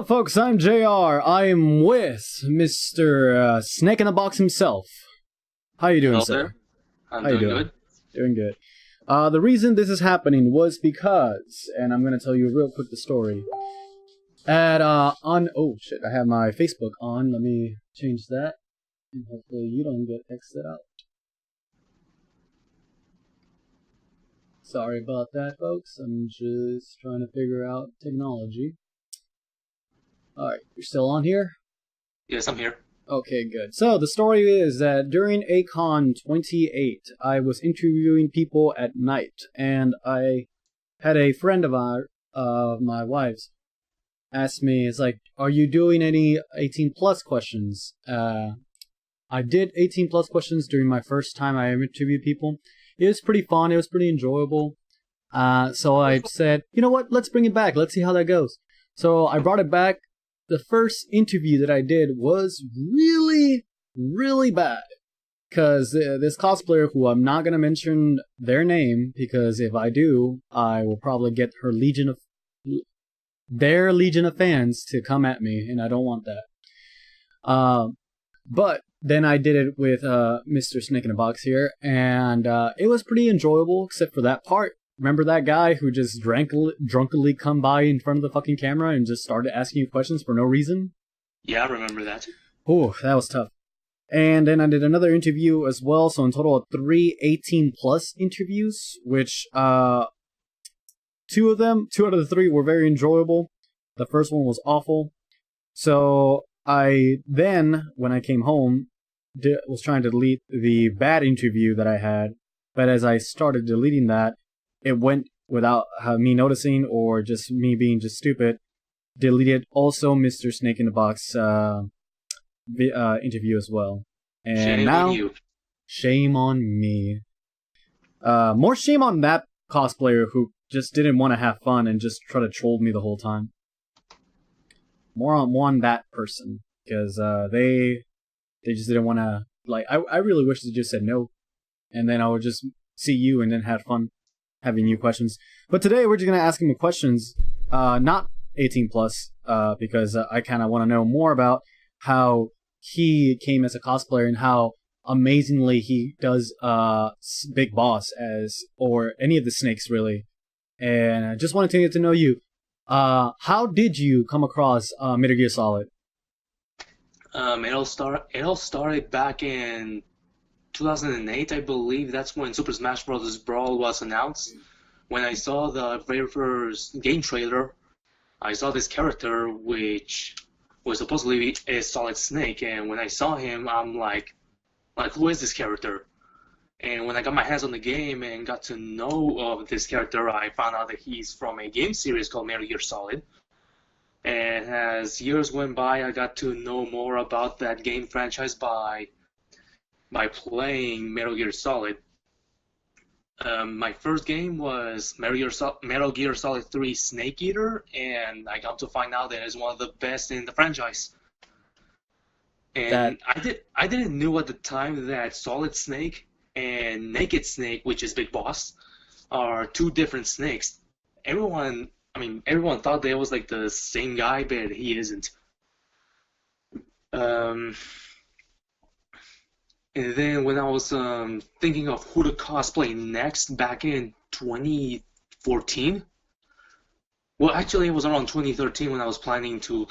Hello, folks. I'm JR. I am with Mr. Snake in the Box himself. How you doing, Hello sir? there. I'm How you doing doing? good. Doing good. The reason this is happening was because, and I'm gonna tell you real quick the story. Oh shit, I have my Facebook on. Let me change that, and hopefully you don't get exited out. Sorry about that, folks. I'm just trying to figure out technology. Alright, you're still on here? Yes, I'm here. Okay, good. So the story is that during A-Kon 28, I was interviewing people at night, and I had a friend of my wife's, ask me, it's like, are you doing any 18 plus questions? I did 18 plus questions during my first time I interviewed people. It was pretty fun. It was pretty enjoyable. So I said, you know what? Let's bring it back. Let's see how that goes. So I brought it back. The first interview that I did was really, really bad. Because this cosplayer, who I'm not going to mention their name, because if I do, I will probably get their legion of fans to come at me, and I don't want that. But then I did it with Mr. Snake in a Box here, and it was pretty enjoyable, except for that part. Remember that guy who just drunkenly come by in front of the fucking camera and just started asking you questions for no reason? Yeah, I remember that. Ooh, that was tough. And then I did another interview as well, so in total of 3 18-plus interviews, which, two out of the 3 were very enjoyable. The first one was awful. So I then, when I came home, was trying to delete the bad interview that I had, but as I started deleting that, it went without me noticing or just me being just stupid. Deleted also Mr. Snake in the Box interview as well. And Shame now, on you. shame on me. More shame on that cosplayer who just didn't want to have fun and just try to troll me the whole time. More on that person, because they just didn't want to, like, I really wish they just said no, and then I would just see you and then have fun having new questions. But today we're just gonna ask him questions, not 18 plus, because I kind of want to know more about how he came as a cosplayer and how amazingly he does Big Boss or any of the snakes really. And I just wanted to get to know you. How did you come across Metal Gear Solid? It all started back in 2008, I believe. That's when Super Smash Bros. Brawl was announced. When I saw the very first game trailer, I saw this character which was supposedly a Solid Snake, and when I saw him, I'm like, who is this character? And when I got my hands on the game and got to know of this character, I found out that he's from a game series called Metal Gear Solid. And as years went by, I got to know more about that game franchise by playing Metal Gear Solid. My first game was Metal Gear Solid 3 Snake Eater, and I got to find out that it's one of the best in the franchise. And I didn't know at the time that Solid Snake and Naked Snake, which is Big Boss, are 2 different snakes. Everyone thought they was like the same guy, but he isn't. And then when I was thinking of who to cosplay next back in 2014, well, actually it was around 2013 when I was planning to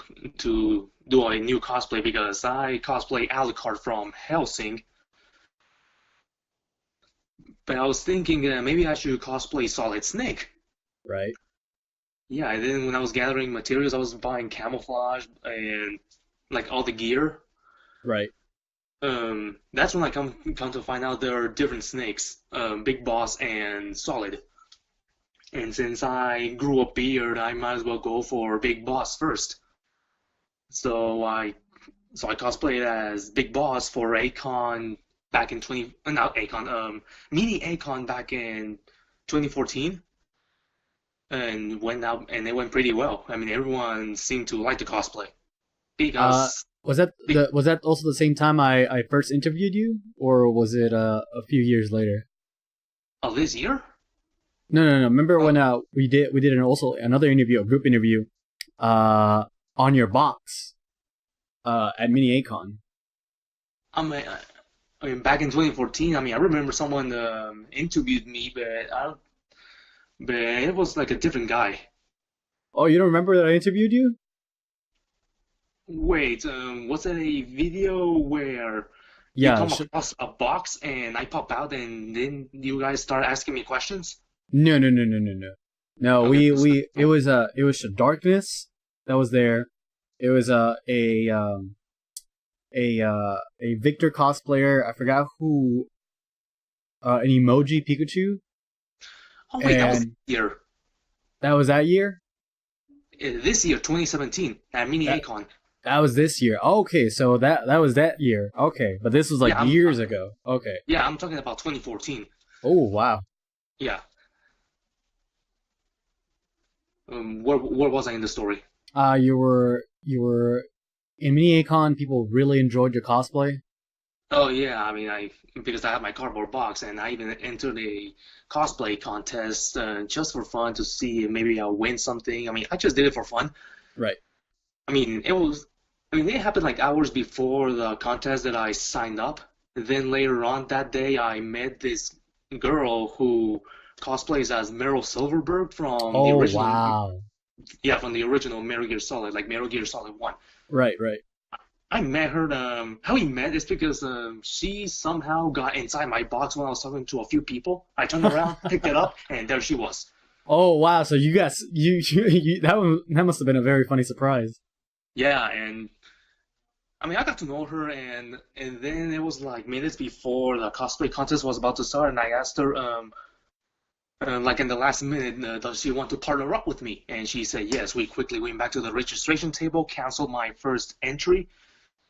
do a new cosplay, because I cosplay Alucard from Hellsing. But I was thinking maybe I should cosplay Solid Snake. Right. Yeah, and then when I was gathering materials, I was buying camouflage and like all the gear. Right. That's when I come to find out there are different snakes, Big Boss and Solid. And since I grew a beard, I might as well go for Big Boss first. So I cosplayed as Big Boss for A-Kon back in Mini A-Kon back in 2014, and went out and it went pretty well. I mean, everyone seemed to like the cosplay because. Was that also the same time I first interviewed you, or was it a few years later? Of this year? No. Remember when we did another interview, a group interview, on your box at Mini Acon. I mean, back in 2014, I remember someone interviewed me, but it was like a different guy. Oh, you don't remember that I interviewed you? Wait, was it a video where you Yeah. come across a box and I pop out and then you guys start asking me questions? No. No, Okay, it was Darkness that was there. It was a Victor cosplayer. I forgot who. An emoji Pikachu, oh wait, that was and year. that was that year. This year, 2017, at Mini That Acon. that was this year. Okay, so that was that year. Okay, but this was like Yeah, years ago. Okay. I'm talking about 2014. Oh wow. Yeah. Where was I in the story? You were in Mini Acon. People really enjoyed your cosplay. Oh yeah, because I have my cardboard box and I even entered a cosplay contest just for fun to see if maybe I'll win something. I just did it for fun. Right. It happened like hours before the contest that I signed up. Then later on that day, I met this girl who cosplays as Meryl Silverberg from the Oh original, wow. from the original Metal Gear Solid, like Metal Gear Solid 1. Right. I met her. How we met is because she somehow got inside my box when I was talking to a few people. I turned around, picked it up, and there she was. Oh wow. So you guys, you that must have been a very funny surprise. Yeah, and I got to know her, and then it was like minutes before the cosplay contest was about to start, and I asked her, like in the last minute, does she want to partner up with me? And she said yes. We quickly went back to the registration table, canceled my first entry,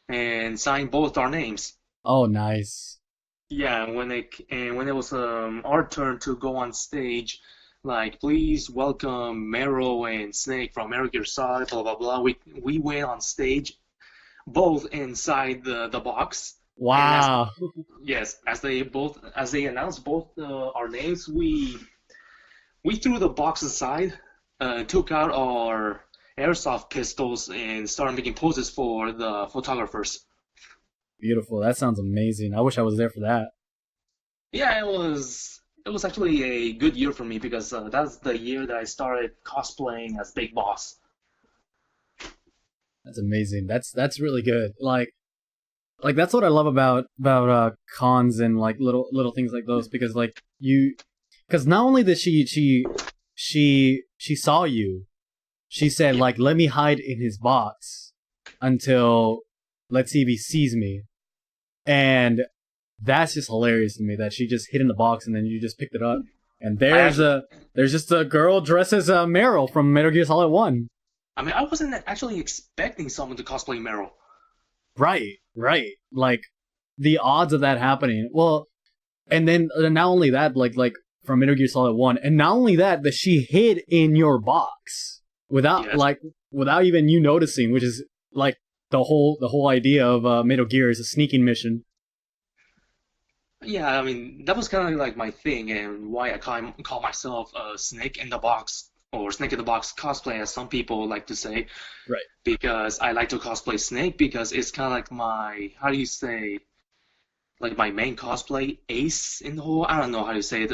and signed both our names. Oh nice. Yeah, when it was our turn to go on stage, like please welcome Meryl and Snake from Metal Gear Solid, blah blah blah. We went on stage, both inside the box. Wow. Yes, as they announced both our names, we threw the box aside, took out our airsoft pistols, and started making poses for the photographers. Beautiful. That sounds amazing. I wish I was there for that. Yeah, it was actually a good year for me because that's the year that I started cosplaying as Big Boss. That's amazing. That's really good. Like that's what I love about cons and like little things like those, because like because not only did she saw you, she said like, let me hide in his box until let's see if he sees me. And that's just hilarious to me that she just hid in the box and then you just picked it up. And there's just a girl dressed as Meryl from Metal Gear Solid 1. I wasn't actually expecting someone to cosplay Meryl. Right. Like the odds of that happening. Well, and then not only that, like from Metal Gear Solid 1, and not only that she hid in your box without without even you noticing, which is like the whole idea of Metal Gear is a sneaking mission. Yeah, that was kind of like my thing, and why I call myself Snake in the Box, or Snake in the Box cosplay, as some people like to say. Right. Because I like to cosplay Snake because it's kind of like my, how do you say, like my main cosplay ace in the whole. I don't know how to say it.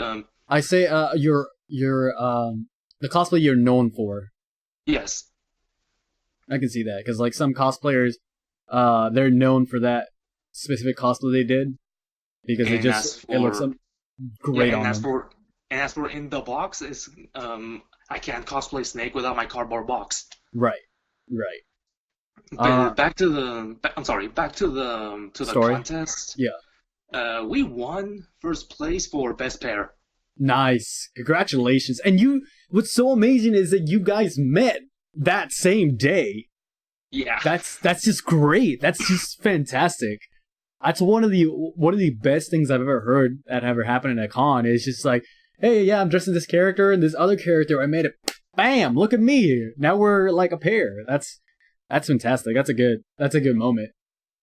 I say you're the cosplay you're known for. Yes. I can see that because like some cosplayers, they're known for that specific cosplay they did. Because it looks great on them. And as for in the box, is I can't cosplay Snake without my cardboard box. Right. But back to the story? contest. Yeah. We won first place for best pair. Nice, congratulations! And what's so amazing is that you guys met that same day. Yeah. That's just great. That's just fantastic. That's one of the best things I've ever heard that ever happened at a con. It's just like, hey, yeah, I'm dressing this character and this other character. I made it. Bam! Look at me. Now we're like a pair. That's fantastic. That's a good moment.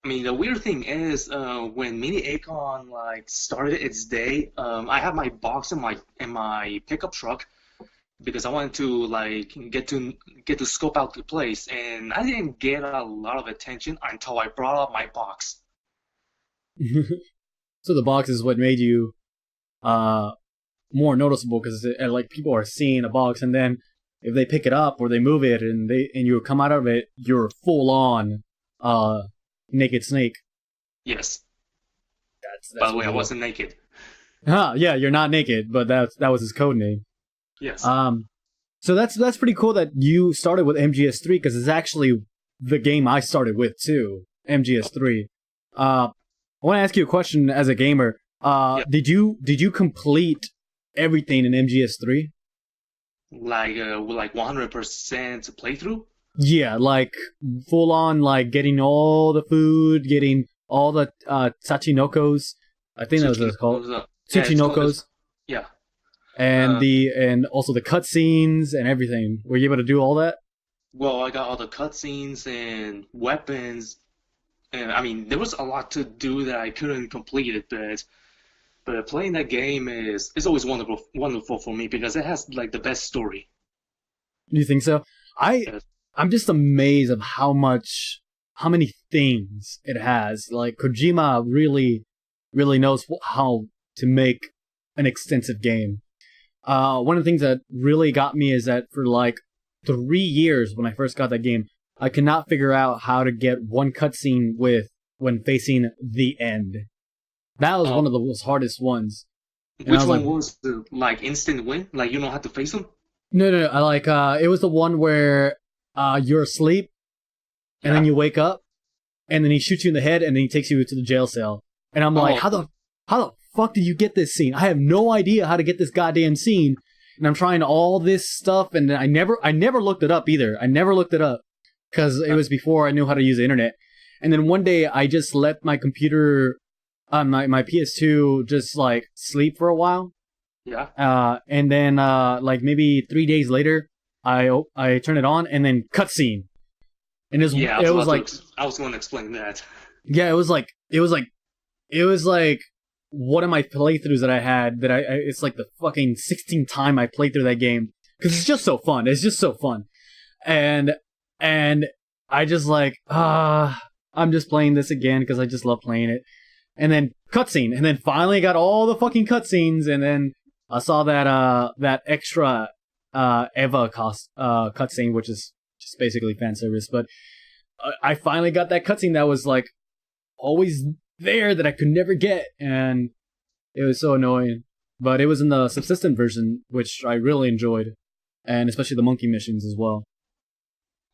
The weird thing is, when Mini Acon like started its day, I had my box in my pickup truck. because I wanted to like get to scope out the place, and I didn't get a lot of attention until I brought up my box. So the box is what made you more noticeable because like people are seeing a box, and then if they pick it up or they move it and you come out of it, you're full on naked snake. Yes. That's By the way, I cool. wasn't naked. Yeah, you're not naked, but that was his code name. Yes. So that's pretty cool that you started with MGS3 because it's actually the game I started with too, MGS3. I want to ask you a question as a gamer. Yeah. Did you complete everything in MGS3? With like 100% playthrough? Yeah, like full on, like getting all the food, getting all the Tachinokos. I think that was what it's called. Yeah, it's called Tsuchinokos. yeah. And and also the cutscenes and everything. Were you able to do all that? Well, I got all the cutscenes and weapons, and I mean there was a lot to do that I couldn't complete it, but playing that game is always wonderful for me because it has like the best story. Do you think so? Yes. I'm just amazed of how many things it has. Like Kojima really knows how to make an extensive game. One of the things that really got me is that for like 3 years when I first got that game, I could not figure out how to get one cutscene when facing the end. That was one of the most hardest ones. And Which I was one like, was the like instant win? Like you don't have to face them? no. I like it was the one where you're asleep and then you wake up and then he shoots you in the head and then he takes you to the jail cell. And I'm like, how the fuck did you get this scene? I have no idea how to get this goddamn scene. And I'm trying all this stuff and I never looked it up either. I never looked it up because it was before I knew how to use the internet. And then one day I just let my computer my PS2 just like sleep for a while. Yeah. And then like maybe 3 days later I turn it on and then cutscene. And Yeah, it was like I was going to explain that. yeah, it was like one of my playthroughs that I had that it's like the fucking 16th time I played through that game because it's just so fun. It's just so fun, and I just like I'm just playing this again because I just love playing it. And then cutscene, and then finally got all the fucking cutscenes, and then I saw that extra Eva cutscene, which is just basically fan service, but I finally got that cutscene that was like always there that I could never get, and it was so annoying. But it was in the subsistent version, which I really enjoyed, and especially the monkey missions as well.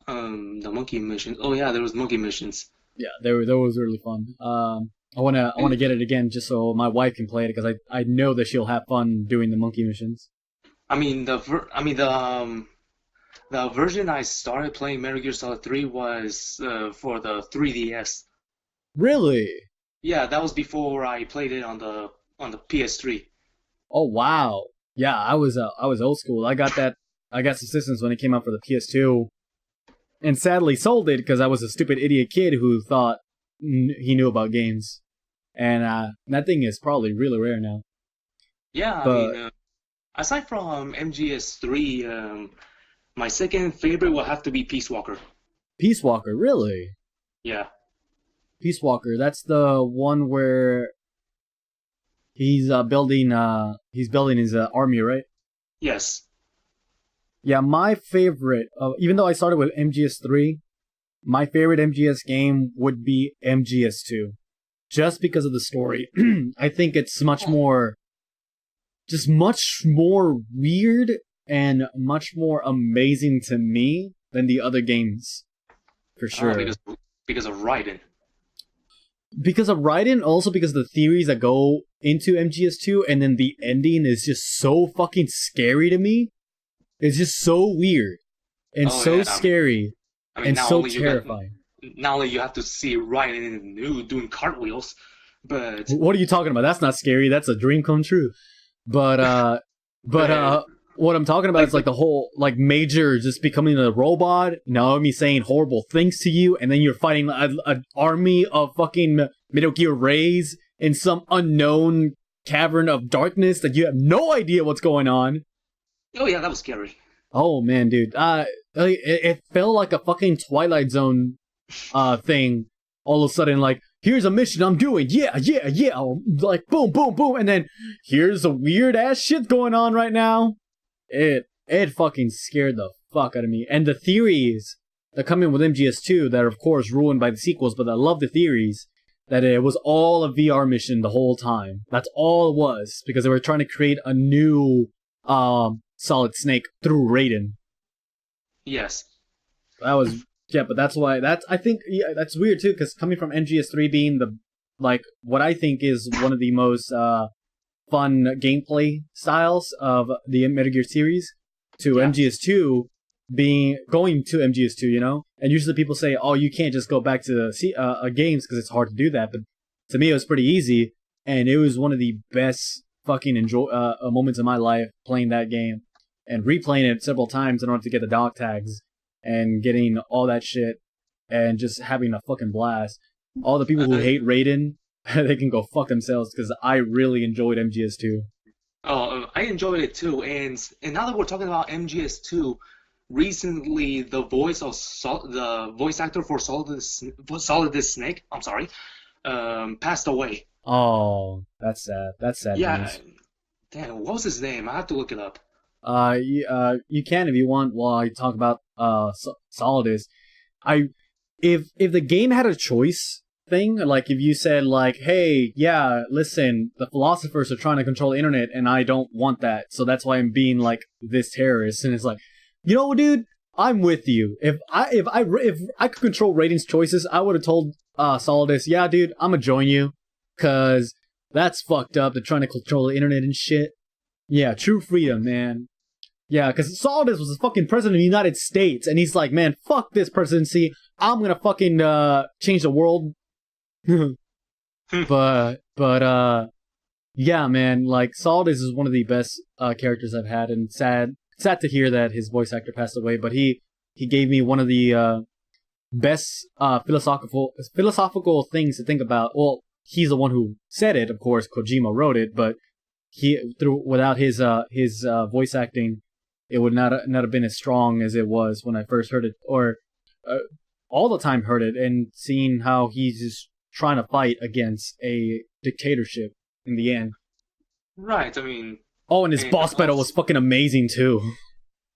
The monkey missions. Oh yeah, there was monkey missions. Yeah, that was really fun. I wanna get it again just so my wife can play it because I know that she'll have fun doing the monkey missions. I mean the version I started playing Metal Gear Solid 3 was for the 3DS. Really? Yeah, that was before I played it on the PS3. Oh wow. Yeah, I was old school. I got subsistence when it came out for the PS2, and sadly sold it because I was a stupid idiot kid who thought he knew about games, and that thing is probably really rare now. Yeah, But I mean, aside from MGS3, my second favorite will have to be Peace Walker. Peace Walker, really? Yeah. Peace Walker, that's the one where he's building his army, right? Yes. Yeah, my favorite, even though I started with MGS3, my favorite MGS game would be MGS2. Just because of the story. I think it's much more weird and much more amazing to me than the other games. For sure. Because of Raiden. Because of Raiden, also because of the theories that go into MGS2, and then the ending is just so fucking scary to me. It's just so weird and scary and so terrifying. Not only you have to see Raiden in the nude doing cartwheels, but what are you talking about? That's not scary. That's a dream come true. But what I'm talking about is like the whole like Major just becoming a robot, Naomi saying horrible things to you, and then you're fighting an army of fucking Metal Gear Rays in some unknown cavern of darkness that you have no idea what's going on. Oh yeah, that was scary. Oh man, dude. It felt like a fucking Twilight Zone thing. All of a sudden, like, here's a mission I'm doing. Yeah, yeah, yeah. Like, boom, boom, boom, and then here's a weird ass shit going on right now. It fucking scared the fuck out of me. And the theories that come in with MGS2 that are of course ruined by the sequels, but I love the theories that it was all a VR mission the whole time. That's all it was because they were trying to create a new Solid Snake through Raiden. Yes. That was yeah, but that's why I think yeah, that's weird too because coming from MGS3 being the like what I think is one of the most fun gameplay styles of the Metal Gear series to Yeah. MGS2 going to MGS2, you know? And usually people say, "Oh, you can't just go back to games because it's hard to do that." But to me, it was pretty easy, and it was one of the best fucking moments in my life playing that game and replaying it several times in order to get the dog tags and getting all that shit and just having a fucking blast. All the people who hate Raiden, they can go fuck themselves because I really enjoyed MGS2. Oh, I enjoyed it too. And now that we're talking about MGS2, recently the the voice actor for Solid Snake, I'm sorry, passed away. Oh, that's sad. That's sad Yeah, news. damn, what was his name? I have to look it up. You can if you want while I talk about Solidus. I if the game had a choice thing, like if you said like, hey, yeah, listen, the philosophers are trying to control the internet and I don't want that, so that's why I'm being like this terrorist, and it's like, you know what, dude, I'm with you. If I could control Raiden's choices, I would have told Solidus, yeah, dude, I'm gonna join you, cause that's fucked up. They're trying to control the internet and shit. Yeah, true freedom, man. Yeah, because Solidus was the fucking president of the United States, and he's like, man, fuck this presidency. I'm gonna fucking change the world. but yeah, man, like Solidus is one of the best characters I've had, and sad to hear that his voice actor passed away. But he gave me one of the best philosophical things to think about. Well, he's the one who said it, of course. Kojima wrote it, but without his voice acting, it would not have been as strong as it was when I first heard it, or all the time heard it, and seeing how he's just trying to fight against a dictatorship in the end. Right, I mean, Oh, and his and boss battle was fucking amazing too.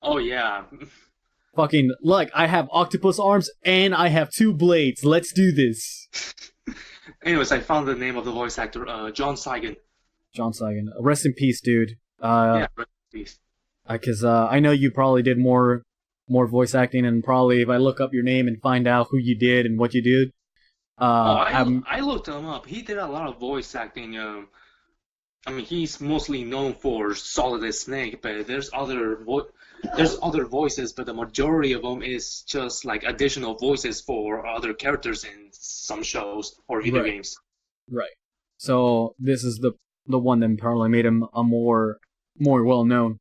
oh yeah. Fucking look, I have octopus arms and I have two blades. Let's do this. Anyways, I found the name of the voice actor, John Saigon. John Sagan, rest in peace, dude. Yeah, rest in peace. Because I know you probably did more voice acting, and probably if I look up your name and find out who you did and what you did, I looked him up. He did a lot of voice acting. I mean, he's mostly known for Solid Snake, but there's other voices, but the majority of them is just like additional voices for other characters in some shows or video Right. games. right. So this is the one that probably made him a more well known.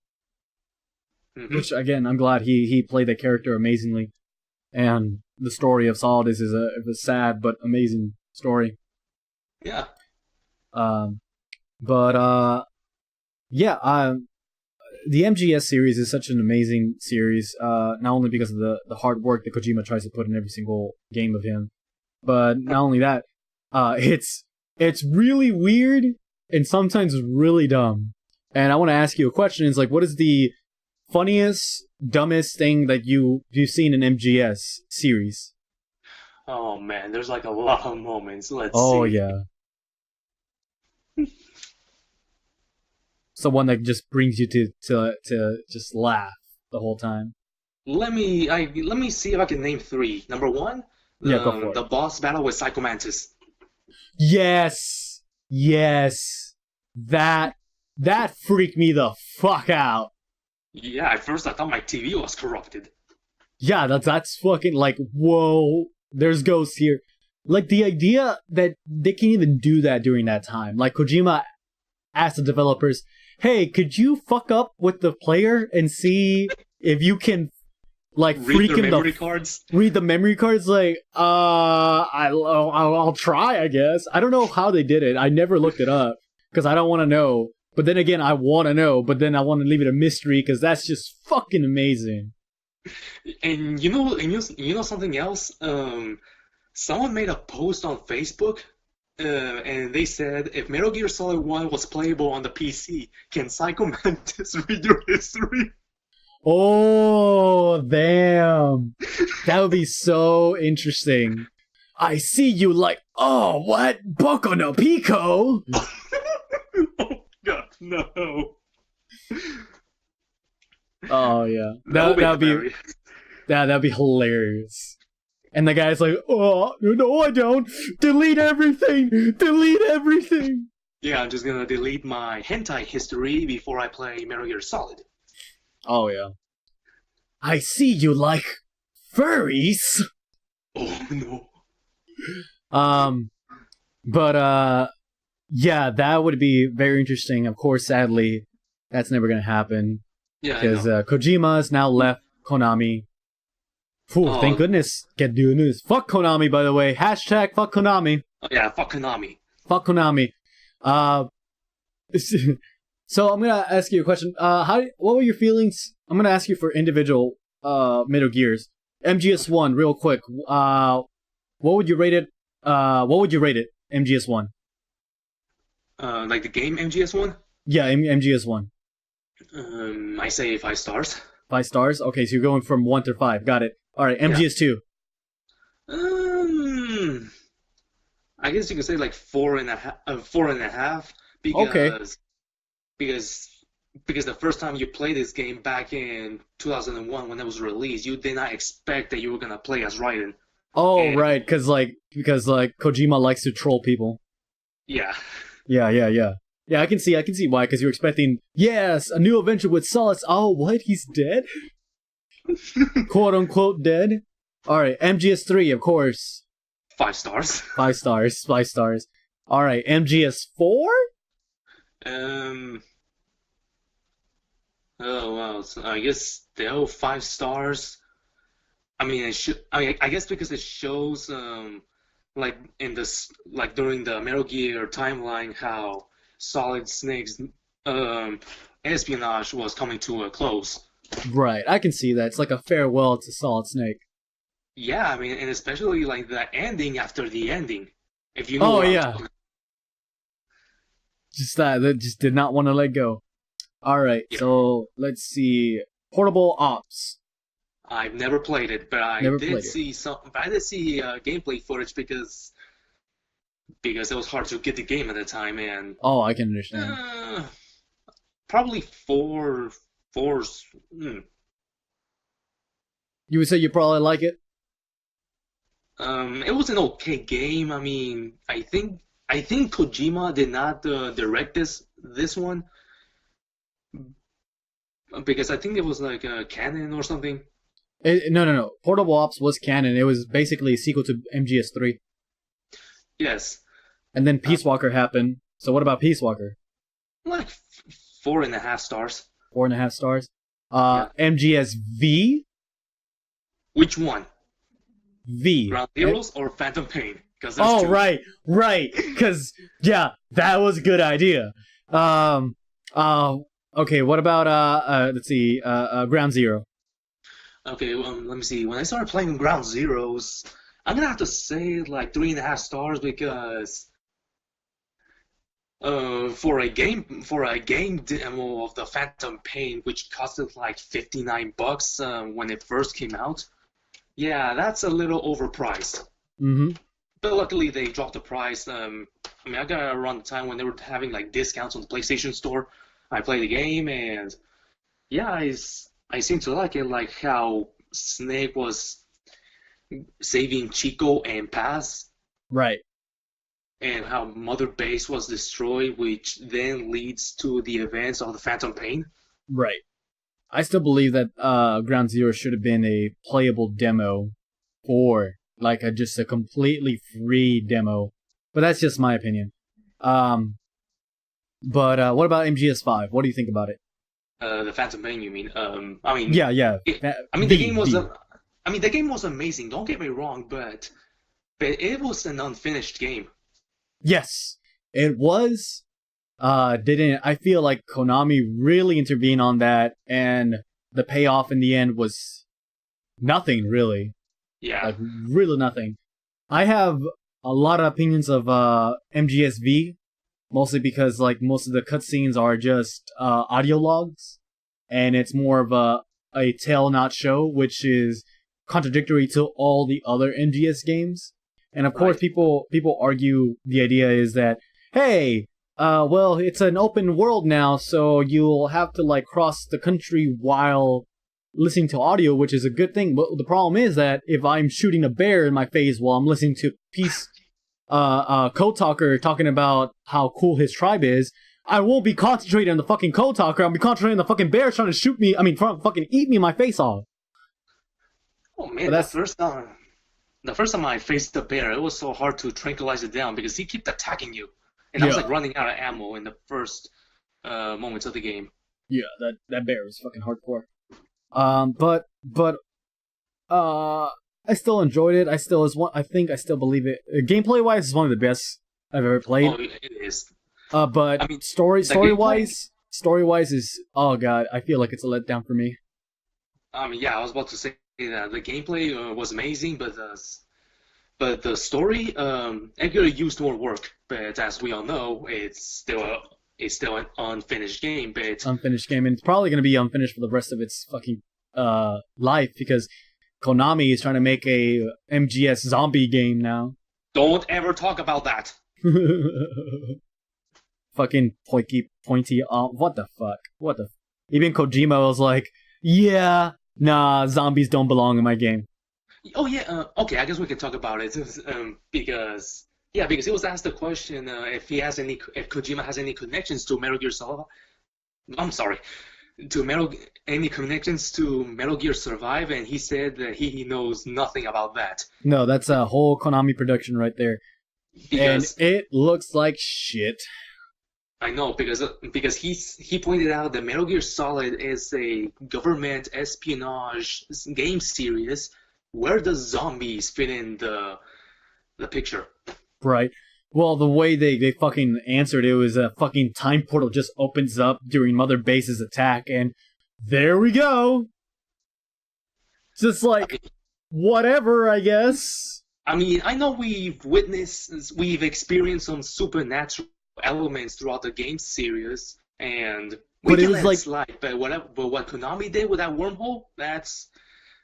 Mhm. Which again, I'm glad he played the character amazingly, and the story of Solidus is a sad but amazing story. Yeah. Um, but yeah, the MGS series is such an amazing series. Not only because of the hard work that Kojima tries to put in every single game of him, but not only that, it's really weird and sometimes really dumb. And I want to ask you a question. It's like, what is the funniest, dumbest thing that you've seen in MGS series? Oh man, there's like a lot of moments. Let's Oh see. yeah, someone that just brings you to just laugh the whole time. Let me see if I can name three. Number one, Yeah, go for it. the boss battle with Psycho Mantis. Yes, yes, that freaked me the fuck out. Yeah, at first I thought my TV was corrupted. Yeah, that's fucking like, whoa, there's ghosts here. Like the idea that they can even do that during that time. Like Kojima asked the developers, "Hey, could you fuck up with the player and see if you can like Read freak their him memory the cards. read the memory cards?" Like, I'll try, I guess. I don't know how they did it. I never looked it up because I don't want to know. But then again, I want to know, but then I want to leave it a mystery because that's just fucking amazing. And you know something else? Someone made a post on Facebook, and they said if Metal Gear Solid 1 was playable on the PC, can Psycho Mantis read your history? Oh, damn. That would be so interesting. I see you like, oh, what? Boku no Pico? Oh God, no. Oh, yeah. That'd That'd be hilarious. And the guy's like, oh, no, I don't. Delete everything. Delete everything. Yeah, I'm just gonna delete my hentai history before I play Metal Gear Solid. Oh, yeah. I see you like furries. Oh no. Yeah, that would be very interesting. Of course, sadly, that's never gonna happen Yeah, because Kojima's now left Konami. Phew, thank goodness. Get new news. Fuck Konami, by the way. Hashtag fuck Konami. yeah, fuck Konami. Fuck Konami. So I'm gonna ask you a question. What were your feelings? I'm gonna ask you for individual Metal Gears. MGS1, real quick. What would you rate it? MGS1. Like the game MGS1? Yeah, MGS1. I say 5 stars. 5 stars. Okay, so you're going from 1 to 5. Got it. All right, MGS2. I guess you could say like 4.5. 4.5 because Okay. because the first time you played this game back in 2001 when it was released, you did not expect that you were gonna play as Raiden. Oh, And- right, because Kojima likes to troll people. Yeah. Yeah. Yeah, I can see why. Because you're expecting, yes, a new adventure with Solace. Oh, what? He's dead? Quote unquote dead. All right, MGS3, of course. 5 stars. 5 stars. 5 stars. All right, MGS4. Oh well, so I guess still 5 stars. I mean, I guess because it shows, like in this, like during the Metal Gear timeline, how Solid Snake's espionage was coming to a close. Right, I can see that. It's like a farewell to Solid Snake. Yeah, I mean, and especially like the ending after the ending. If you know Oh what I'm yeah, talking- just that just did not want to let go. All right, Yeah. so let's see. Portable Ops. I've never played it, but I Never did played it. see gameplay footage because it was hard to get the game at the time, and Oh, I can understand. probably four. You would say you probably like it? It was an okay game. I mean, I think Kojima did not direct this one because I think it was like a canon or something. No. Portable Ops was canon. It was basically a sequel to MGS3. Yes, And then Peace Walker happened. So what about Peace Walker? like 4.5 stars. 4.5 stars. MGS-V? Which one? V. Ground Zeroes or Phantom Pain? Because there's Oh, two. right. Because, yeah, that was a good idea. Okay, what about, let's see, Ground Zero? Okay, let me see. When I started playing Ground Zeroes, I'm gonna have to say like 3.5 stars because for a game demo of the Phantom Pain, which costed like $59 when it first came out, yeah, that's a little overpriced. Mm-hmm. But luckily they dropped the price. I mean, I got around the time when they were having like discounts on the PlayStation Store. I played the game and yeah, I seem to like it, like how Snake was saving Chico and Paz, Right. and how Mother Base was destroyed, which then leads to the events of the Phantom Pain. Right. I still believe that Ground Zero should have been a playable demo or like just a completely free demo. But that's just my opinion. But what about MGS5? What do you think about it? The Phantom Pain, you mean? I mean, Yeah. the game was the game was amazing. Don't get me wrong, but it was an unfinished game. Yes, it was. didn't. I feel like Konami really intervened on that, and the payoff in the end was nothing really. Yeah. Like really nothing. I have a lot of opinions of MGSV, mostly because like most of the cutscenes are just audio logs, and it's more of a tell not show, which is contradictory to all the other MGS games. And of course, Right. people argue the idea is that hey, well, it's an open world now, so you'll have to like cross the country while listening to audio, which is a good thing. But the problem is that if I'm shooting a bear in my face while I'm listening to Peace Code Talker talking about how cool his tribe is, I won't be concentrating on the fucking Code Talker. I'll be concentrating on the fucking bear trying to shoot me. I mean, fucking eat me my face off. Oh man, But that's the first time I faced the bear, it was so hard to tranquilize it down because he kept attacking you, and I was Yeah. like running out of ammo in the first moments of the game. yeah, that bear is fucking hardcore. But I still enjoyed it. I think I still believe it. Gameplay wise, it's one of the best I've ever played. Oh, it is. But I mean, story gameplay- wise is, oh god, I feel like it's a letdown for me. I mean, yeah, I was about to say that the gameplay was amazing, but the story, it could have used more work. But as we all know, it's still an unfinished game. But Unfinished game, and it's probably gonna be unfinished for the rest of its fucking life because Konami is trying to make a MGS zombie game now. don't ever talk about that. Fucking pointy. What the fuck? Even Kojima was like, yeah, nah, zombies don't belong in my game. Oh yeah, okay. I guess we can talk about it because it was asked the question if Kojima has any connections to Metal Gear Solid. I'm sorry, any connections to Metal Gear Survive, and he said that he knows nothing about that No, that's a whole Konami production right there, because and it looks like shit. I know because he pointed out that Metal Gear Solid is a government espionage game series. Where does zombies fit in the picture? Right. Well, the way they fucking answered it was a fucking time portal just opens up during Mother Base's attack, and there we go. Just like, whatever, I guess. I mean, I know we've experienced some supernatural elements throughout the game series, and we But it can was let like- it slide. But what Konami did with that wormhole, that's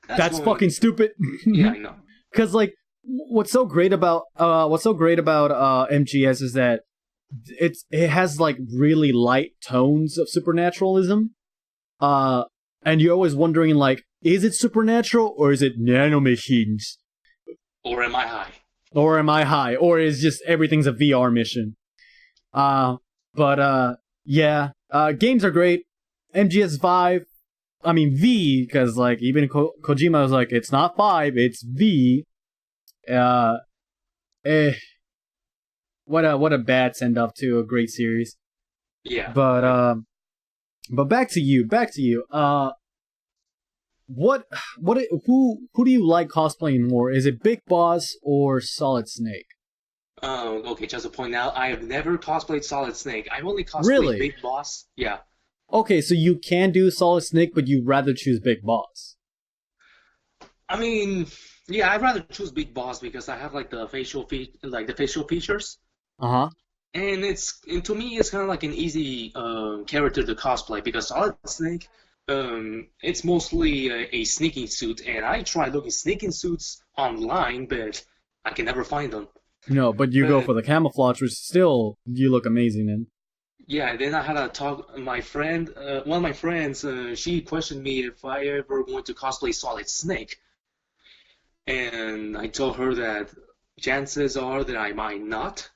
That's going- fucking stupid. Yeah, I know. Because like, what's so great about MGS is that it has like really light tones of supernaturalism, and you're always wondering like, is it supernatural or is it nanomachines? Or am I high? Or am I high? Or is just everything's a VR mission? Yeah. Games are great. MGS 5. I mean V, because like even Kojima was like, it's not 5, it's V. What a bad send off to a great series. Yeah. But back to you. Who do you like cosplaying more? Is it Big Boss or Solid Snake? Okay, just to point out, I have never cosplayed Solid Snake. I've only cosplayed Really? Big Boss. Yeah. Okay, so you can do Solid Snake, but you'd rather choose Big Boss. I mean, yeah, I'd rather choose Big Boss because I have like the facial features, Uh-huh. and to me it's kind of like an easy character to cosplay because Solid Snake, it's mostly a sneaking suit, and I tried looking sneaking suits online, but I can never find them. No, but you go Uh, for the camouflage, which still you look amazing in. Yeah, then I had a talk. My friend, one of my friends, she questioned me if I ever want to cosplay Solid Snake, and I told her that chances are that I might not.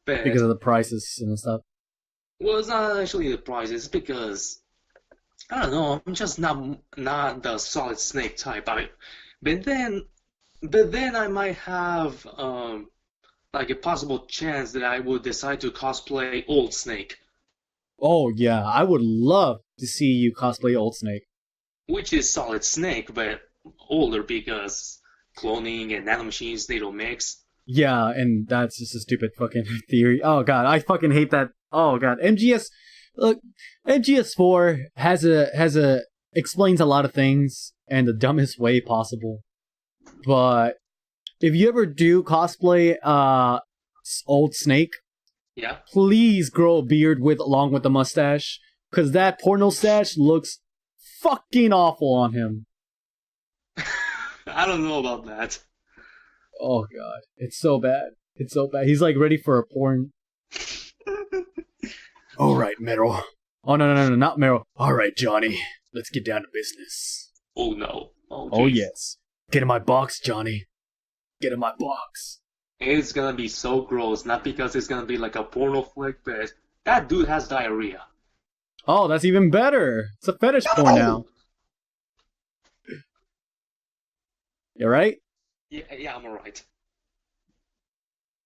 But Because of the prices and stuff. well, it's not actually the price. It's because I don't know. I'm just not the Solid Snake type. But then I might have like a possible chance that I would decide to cosplay Old Snake. Oh yeah, I would love to see you cosplay Old Snake. Which is Solid Snake, but older because cloning and nanomachines, they don't mix. Yeah, and that's just a stupid fucking theory. Oh god, I fucking hate that. Oh god, MGS. Look, MGS4 has a explains a lot of things in the dumbest way possible. But if you ever do cosplay, old Snake, Yeah. please grow a beard along with the mustache, because that porno stash looks fucking awful on him. I don't know about that. Oh god, it's so bad. It's so bad. He's like ready for a porn. All right, Meryl. Oh no, not Meryl. All right, Johnny. Let's get down to business. Oh no. Oh, Oh geez. yes. Get in my box, Johnny. Get in my box. It's gonna be so gross, not because it's gonna be like a porno flick, but that dude has diarrhea. Oh, that's even better. It's a fetish porn now. You right? Yeah, I'm alright.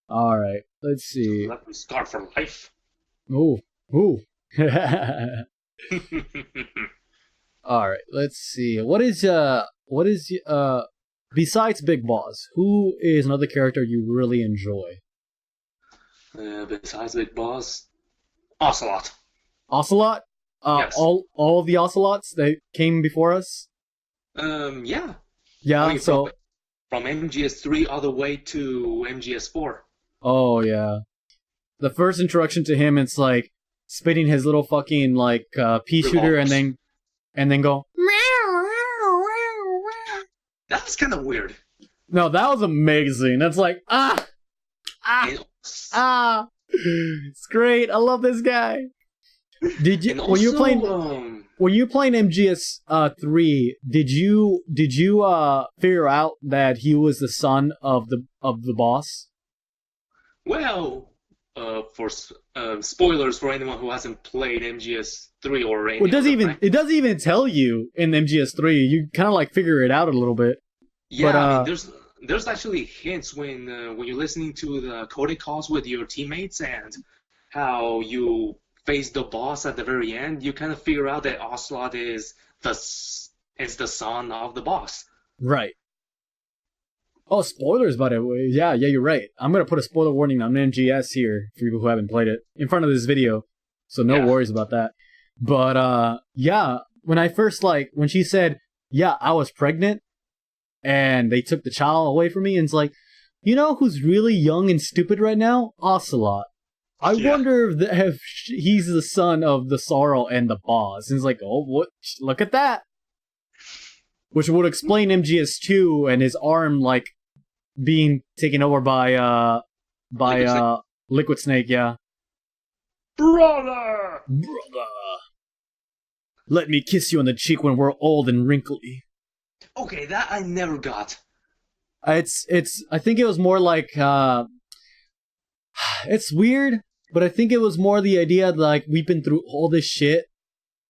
All right. Let's see. Let me scar for life. Ooh. All right. Let's see. What is besides Big Boss, who is another character you really enjoy? Besides Big Boss, Ocelot. Ocelot? Yes. All of the Ocelots that came before us? Yeah. Yeah, I mean, so from MGS3 all the way to MGS4. oh yeah. The first introduction to him, it's like spitting his little fucking like pea shooter and then go That was kind of weird. no, that was amazing. That's like And, it's great. I love this guy. Did you and when you were playing also, when you were playing MGS 3, did you figure out that he was the son of the boss? well, for spoilers for anyone who hasn't played MGS3 or any Well, other it doesn't even tell you in MGS 3. You kind of like figure it out a little bit. Yeah, But, I mean, there's actually hints when you're listening to the codec calls with your teammates and how you face the boss at the very end. You kind of figure out that Ocelot is the son of the boss. Right. Oh, spoilers, by the way. Yeah, you're right. I'm gonna put a spoiler warning on MGS here for people who haven't played it in front of this video, so no Yeah. worries about that. But yeah, when she said, "Yeah, I was pregnant," and they took the child away from me, and it's like, you know who's really young and stupid right now? Ocelot. I Yeah. wonder if he's the son of the Sorrel and the boss. And it's like, oh, what? Look at that. Which would explain MGS2 and his arm like being taken over by Liquid Snake. Yeah. Brother! Brother, let me kiss you on the cheek when we're old and wrinkly. Okay, that I never got. It's. I think it was more like. It's weird, but I think it was more the idea that, like, we've been through all this shit,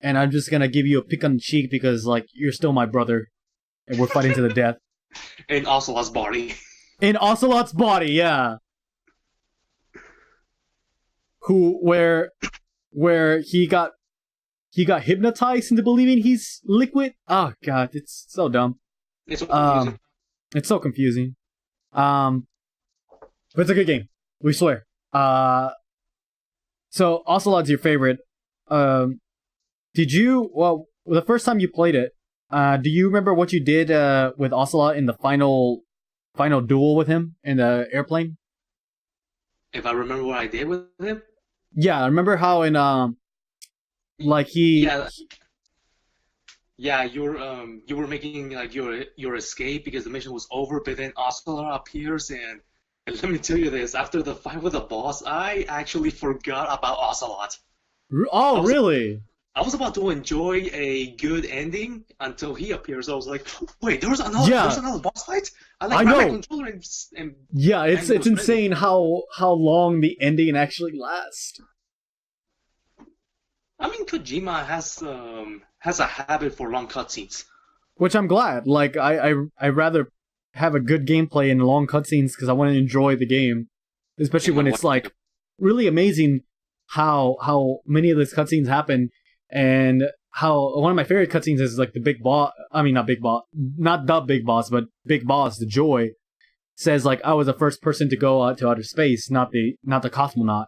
and I'm just gonna give you a pick on the cheek because, like, you're still my brother, and we're fighting to the death. In Ocelot's body. In Ocelot's body, yeah. Where he got hypnotized into believing he's liquid. Oh god, it's so dumb. It's so confusing. It's so confusing. But it's a good game. We swear. So Ocelot's your favorite. Did you? Well, the first time you played it, do you remember what you did with Ocelot in the final duel with him in the airplane? If I remember what I did with him? Yeah, I remember how in like he. Yeah, you were making like your escape because the mission was over, but then Ocelot appears and let me tell you this, after the fight with the boss, I actually forgot about Ocelot. Oh, really? I was about to enjoy a good ending until he appears. I was like, wait, there's another boss fight? I I grabbed my know. controller and Yeah, it's and was insane how long the ending actually lasts. I mean, Kojima has a habit for long cutscenes. Which I'm glad. Like I rather have a good gameplay and long cutscenes because I want to enjoy the game, especially when it's like really amazing how many of these cutscenes happen, and how one of my favorite cutscenes is like the big boss. I mean, not the big boss, but Big Boss, the Joy, says like I was the first person to go out to outer space, not the cosmonaut,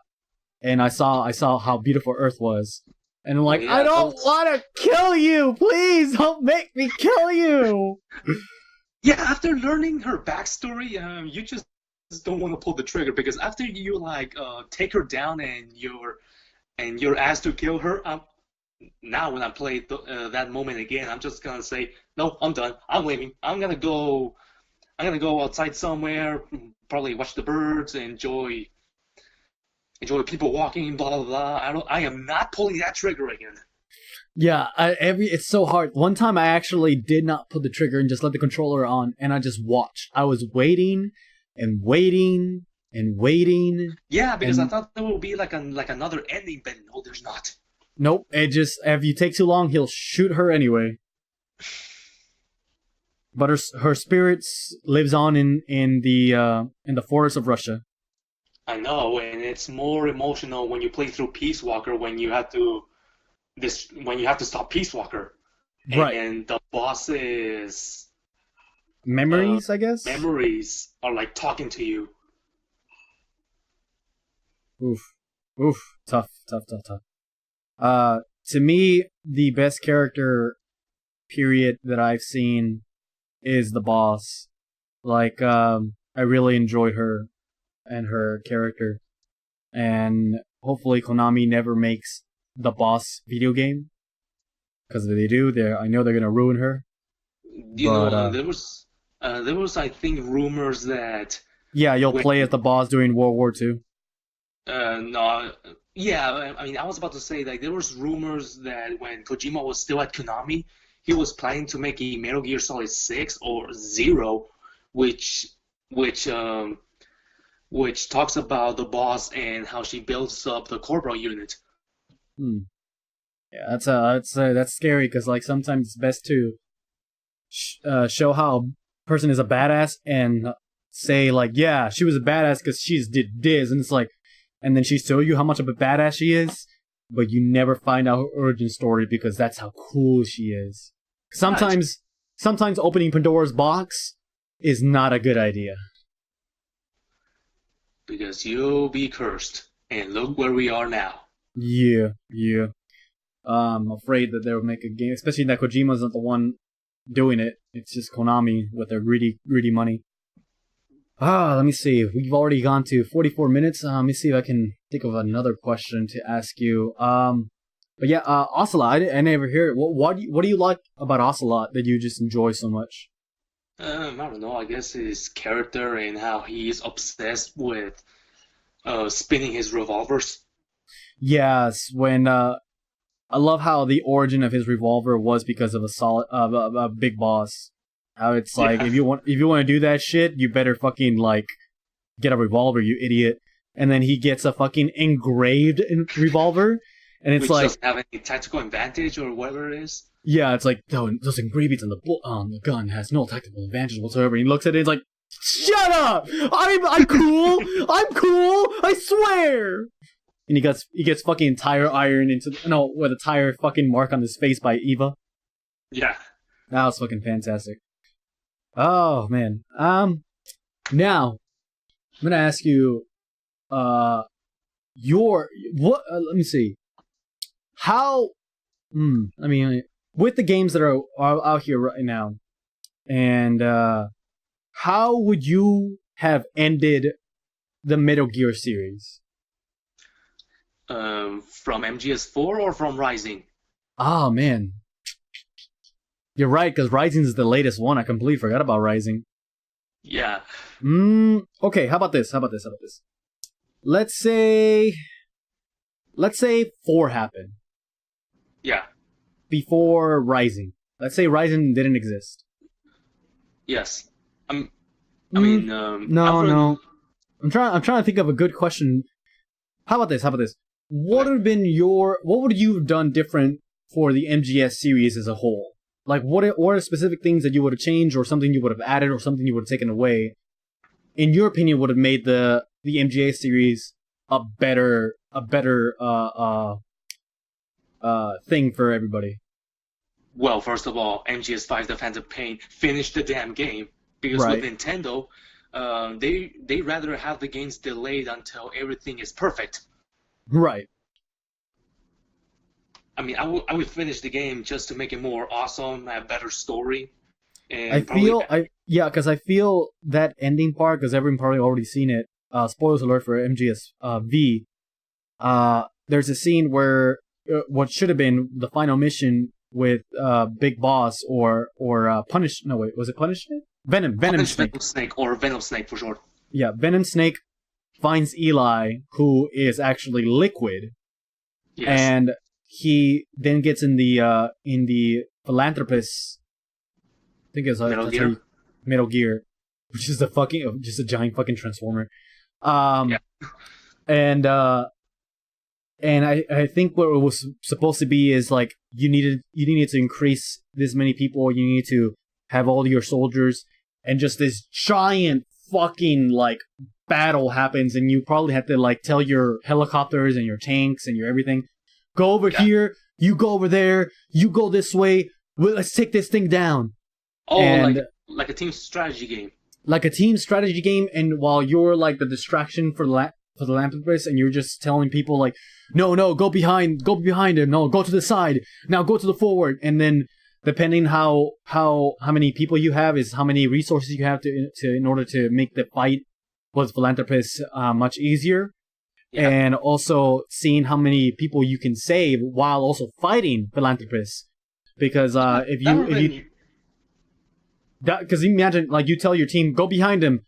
and I saw how beautiful Earth was, and I'm like, Yeah, I don't want to kill you, please don't make me kill you. Yeah, after learning her backstory, you just don't want to pull the trigger because after you like take her down and you're asked to kill her, now when I play that moment again, I'm just gonna say, no, I'm done. I'm leaving. I'm gonna go outside somewhere, probably watch the birds, enjoy people walking, blah blah blah. I am not pulling that trigger again. Yeah, it's so hard. One time I actually did not put the trigger and just let the controller on, and I just watched. I was waiting and waiting and waiting. Yeah, because I thought there would be like another ending, but no, there's not. Nope. It just, if you take too long, he'll shoot her anyway. But her spirits lives on in the forests of Russia. I know, and it's more emotional when you play through Peace Walker when you have to stop Peace Walker. Right. And the bosses memories, I guess. Memories are like talking to you. Oof. Tough. To me, the best character period that I've seen is the boss. Like, I really enjoyed her and her character. And hopefully Konami never makes the boss video game. Because if they do, I know they're gonna ruin her. There was I think rumors that you'll play as the boss during World War II. No, yeah, I mean, I was about to say like there was rumors that when Kojima was still at Konami, he was planning to make a Metal Gear Solid 6 or 0, which talks about the boss and how she builds up the Cobra unit. Yeah, that's scary because like sometimes it's best to show how a person is a badass and say like, yeah, she was a badass because she did this, and it's like, and then she show you how much of a badass she is, but you never find out her origin story because that's how cool she is. Sometimes opening Pandora's box is not a good idea. Because you'll be cursed, and look where we are now. Yeah. I'm afraid that they'll make a game, especially that Kojima's not the one doing it. It's just Konami with their greedy money. Let me see. We've already gone to 44 minutes. Let me see if I can think of another question to ask you. But yeah, Ocelot, I never hear it. What do you like about Ocelot that you just enjoy so much? I don't know. I guess his character and how he is obsessed with spinning his revolvers. Yes, when I love how the origin of his revolver was because of a big boss. How it's like, if you want to do that shit, you better fucking like get a revolver, you idiot. And then he gets a fucking engraved revolver, and it's like doesn't have any tactical advantage or whatever it is. Yeah, it's like those engravings on the gun has no tactical advantage whatsoever. And he looks at it, and he's like, "Shut up! I'm cool. I'm cool. I swear." And he gets fucking tire iron with a tire fucking mark on his face by Eva. Yeah, that was fucking fantastic. Oh man. Now I'm gonna ask you, let me see. How? I mean, with the games that are out here right now, and how would you have ended the Metal Gear series? From MGS4 or from Rising? Oh man, you're right, because Rising is the latest one. I completely forgot about Rising. Yeah. Okay, how about this? Let's say 4 happened. Yeah. Before Rising. Let's say Rising didn't exist. Yes. No. I'm trying to think of a good question. How about this? What would you have done different for the MGS series as a whole? Like, what are specific things that you would have changed, or something you would have added, or something you would have taken away? In your opinion, would have made the MGS series a better thing for everybody? Well, first of all, MGS5 The Phantom Pain finished the damn game because with Nintendo, they rather have the games delayed until everything is perfect. Right. I mean, I would finish the game just to make it more awesome, have better story, I and probably feel because I feel that ending part, because everyone probably already seen it. Spoilers alert for MGS V. There's a scene where what should have been the final mission with Big Boss or Punish. No wait, was it Punishment? Venom Snake. Venom Snake or Venom Snake for short. Yeah, Venom Snake finds Eli, who is actually Liquid, Yes. and he then gets in the philanthropist. I think it's Metal Gear, which is just a giant fucking transformer. Yeah. And I think what it was supposed to be is like you needed to increase this many people. You need to have all your soldiers, and just this giant fucking like battle happens, and you probably have to like tell your helicopters and your tanks and your everything, go over here, you go over there, you go this way. Let's take this thing down. Oh, and like a team strategy game. Like a team strategy game, and while you're like the distraction for the philanthropist, and you're just telling people like, no, go behind him, no, go to the side, now go to the forward, and then depending how many people you have is how many resources you have to in order to make the fight with philanthropists much easier, Yeah. and also seeing how many people you can save while also fighting philanthropists, because because imagine like you tell your team go behind him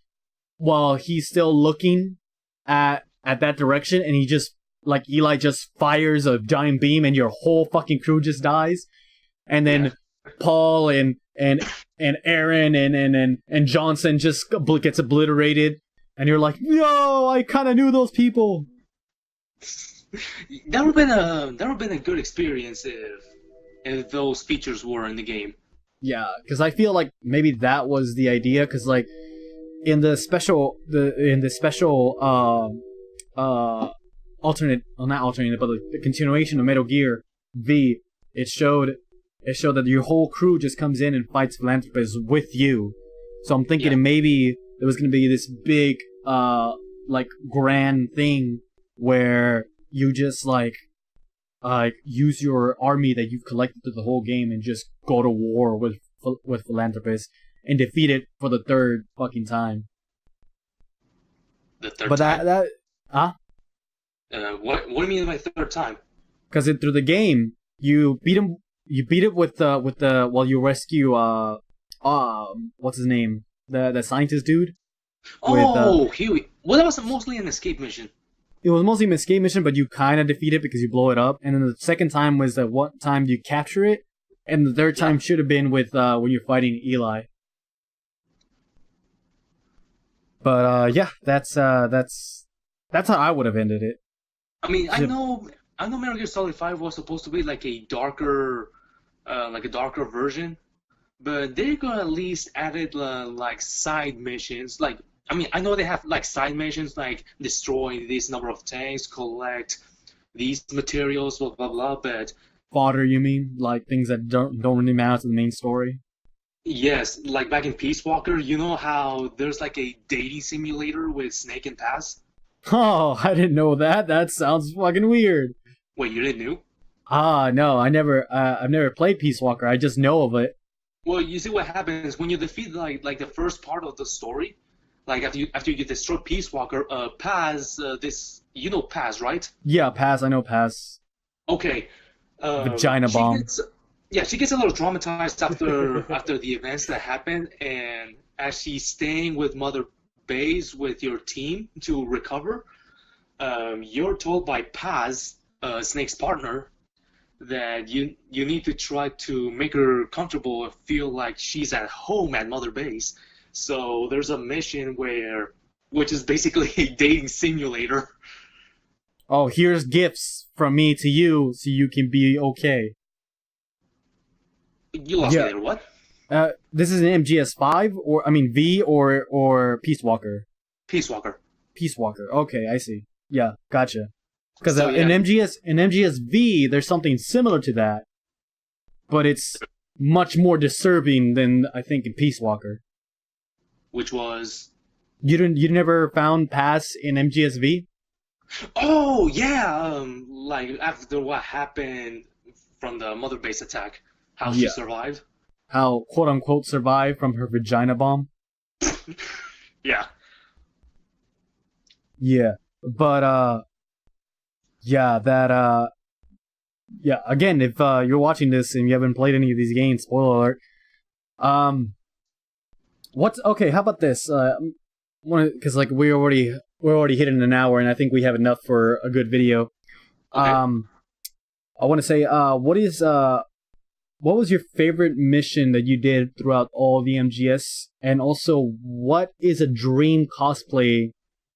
while he's still looking at that direction, and he just like Eli just fires a giant beam and your whole fucking crew just dies, and then Paul and Aaron and Johnson just gets obliterated, and you're like, no, I kind of knew those people. That would have been a good experience if those features were in the game. Yeah, because I feel like maybe that was the idea. Because like in the special alternate, well, not alternate, but the continuation of Metal Gear V, it showed that your whole crew just comes in and fights philanthropists with you. So I'm thinking maybe there was gonna be this big like grand thing where you just like use your army that you've collected through the whole game and just go to war with philanthropists and defeat it for the third fucking time. The third but time? What do you mean by third time? Because through the game you beat him. You beat it with the while you rescue what's his name, the scientist dude. Huey. Well, that was mostly an escape mission. It was mostly an escape mission, but you kind of defeat it because you blow it up. And then the second time was the one time you capture it, and the third time should have been with when you're fighting Eli. But that's how I would have ended it. I mean, I know Metal Gear Solid 5 was supposed to be like a darker version, but they're gonna at least added like side missions. Like, I mean, I know they have like side missions like destroy this number of tanks, collect these materials, blah blah blah. But fodder, you mean? Like things that don't really matter to the main story? Yes, like back in Peace Walker, you know how there's like a dating simulator with Snake and Paz? Oh, I didn't know that. That sounds fucking weird. Wait, you didn't know? No, I've never played Peace Walker. I just know of it. Well, you see what happens when you defeat like the first part of the story, like after you destroy Peace Walker, Paz, you know Paz, right? Yeah, Paz. I know Paz. Okay. Vagina bomb. She gets a little traumatized after the events that happened, and as she's staying with Mother Base with your team to recover, you're told by Paz, Snake's partner, that you need to try to make her comfortable and feel like she's at home at Mother Base. So there's a mission which is basically a dating simulator. Oh, here's gifts from me to you so you can be okay. You lost me there, what? This is an MGS5 V or Peace Walker. Peace Walker. Peace Walker. Okay, I see. Yeah, gotcha. Because in MGS V, there's something similar to that, but it's much more disturbing than I think in Peace Walker. Which was You never found Pass in MGSV? Oh yeah, like after what happened from the mother base attack, how she Yeah. survived. How quote unquote survived from her vagina bomb? Yeah. Yeah. But yeah, that yeah, again, if you're watching this and you haven't played any of these games, spoiler alert. What's okay, how about this? Because like we're already hitting an hour and I think we have enough for a good video. Okay. I want to say what was your favorite mission that you did throughout all the MGS? And also, what is a dream cosplay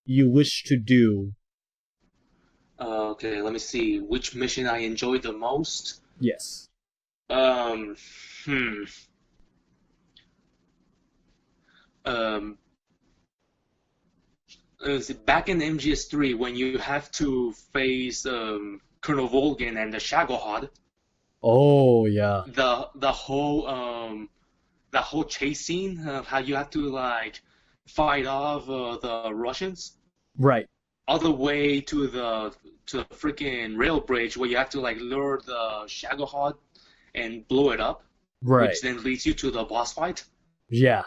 you wish to do? Okay, let me see which mission I enjoyed the most. Yes. Um, hmm. Um, Back in MGS3 when you have to face Colonel Volgin and the Shagohod, Oh, yeah. the whole chase scene of how you have to like fight off the Russians Right. all the way to the freaking rail bridge where you have to like lure the Shagohod and blow it up, Right. which then leads you to the boss fight. Yeah.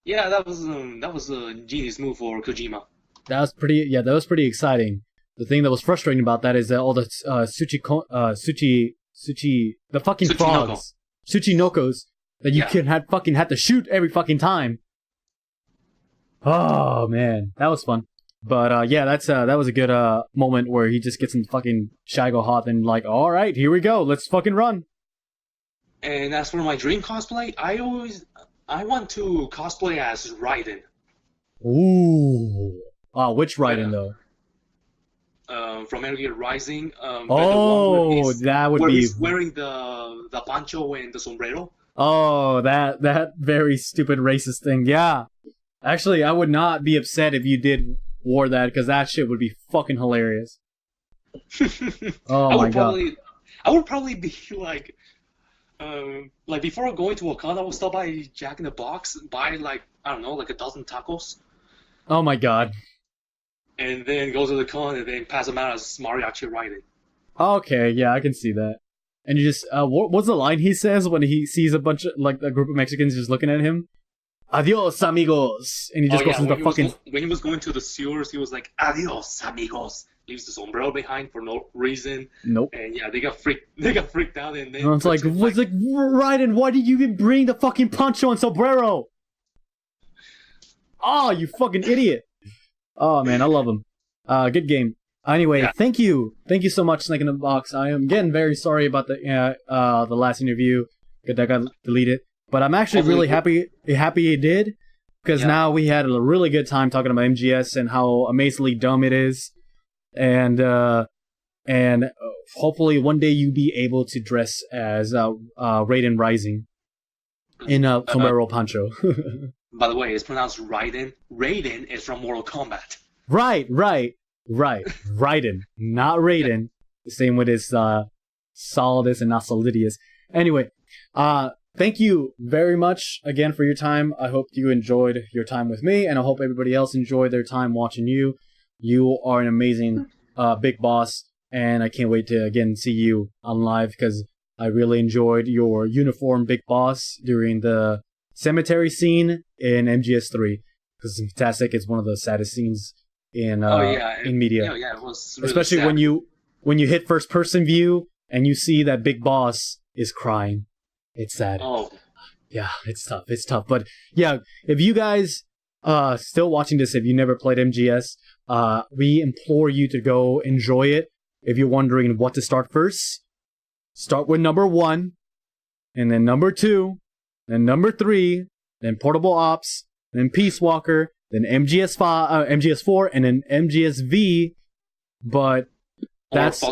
Yeah, that was a genius move for Kojima. That was pretty exciting. The thing that was frustrating about that is that all the the fucking Tsuchinoko. frogs, Tsuchinokos, that you Yeah. had to shoot every fucking time. Oh man, that was fun. But yeah, that was a good moment where he just gets in fucking Shagohod and like, all right, here we go, let's fucking run. And as for my dream cosplay, I want to cosplay as Raiden. Ooh, which Raiden though? From Metal Gear Rising. Oh, that would where be. he's wearing the poncho and the sombrero. Oh, that very stupid racist thing. Yeah, actually, I would not be upset if you did wore that because that shit would be fucking hilarious. Oh my god. I would probably be like before going to Wakanda, I would stop by Jack in the Box, buy like I don't know, like a dozen tacos, Oh my god. and then go to the con and then pass them out as Mariachi Raiden. Okay, yeah, I can see that. And you just what's the line he says when he sees a bunch of like a group of Mexicans just looking at him? Adios, amigos, and he just goes into the fucking. When he was going to the sewers, he was like, "Adios, amigos." Leaves the sombrero behind for no reason. Nope. And yeah, they got freaked out, and then And it's like, Raiden, why did you even bring the fucking poncho and sombrero? Oh, you fucking idiot! Oh man, I love him. Good game. Anyway, Yeah. thank you so much, Snake in the Box. I am again very sorry about the last interview that got deleted, but I'm actually really happy it did because Yeah. now we had a really good time talking about MGS and how amazingly dumb it is, and hopefully one day you be able to dress as Raiden Rising in a sombrero poncho. By the way, it's pronounced Raiden. Raiden is from Mortal Kombat. Right. Raiden, not Raiden. The same with his Solidus and not Solidius. Anyway, thank you very much again for your time. I hope you enjoyed your time with me, and I hope everybody else enjoyed their time watching you. You are an amazing big boss, and I can't wait to again see you on live because I really enjoyed your uniform big boss during the cemetery scene in MGS3 because it's fantastic. It's one of the saddest scenes in media. Yeah, it was really Especially sad. when you hit first person view and you see that big boss is crying. It's sad. Oh, Yeah, it's tough. But yeah, if you guys still watching this, if you never played MGS, we implore you to go enjoy it. If you're wondering what to start first, start with number 1, and then number 2, then number 3, then Portable Ops, then Peace Walker, then MGS4, and then MGSV. But that's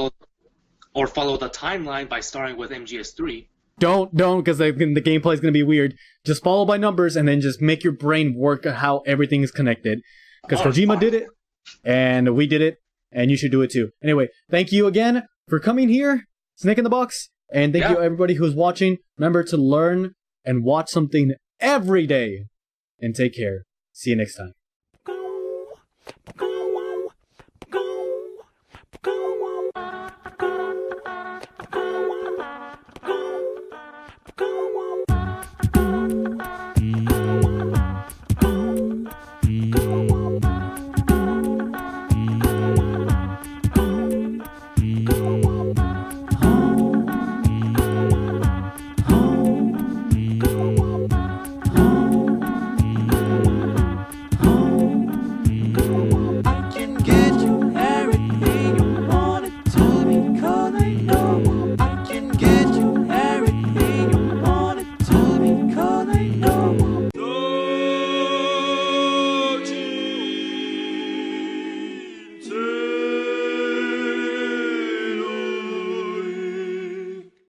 or follow the timeline by starting with MGS3. don't because the gameplay is gonna be weird. Just follow by numbers and then just make your brain work at how everything is connected. Because Kojima did it, and we did it, and you should do it too. Anyway, thank you again for coming here, Snake in the Box, and thank you everybody who's watching. Remember to learn and watch something every day, and take care. See you next time. Pokemon.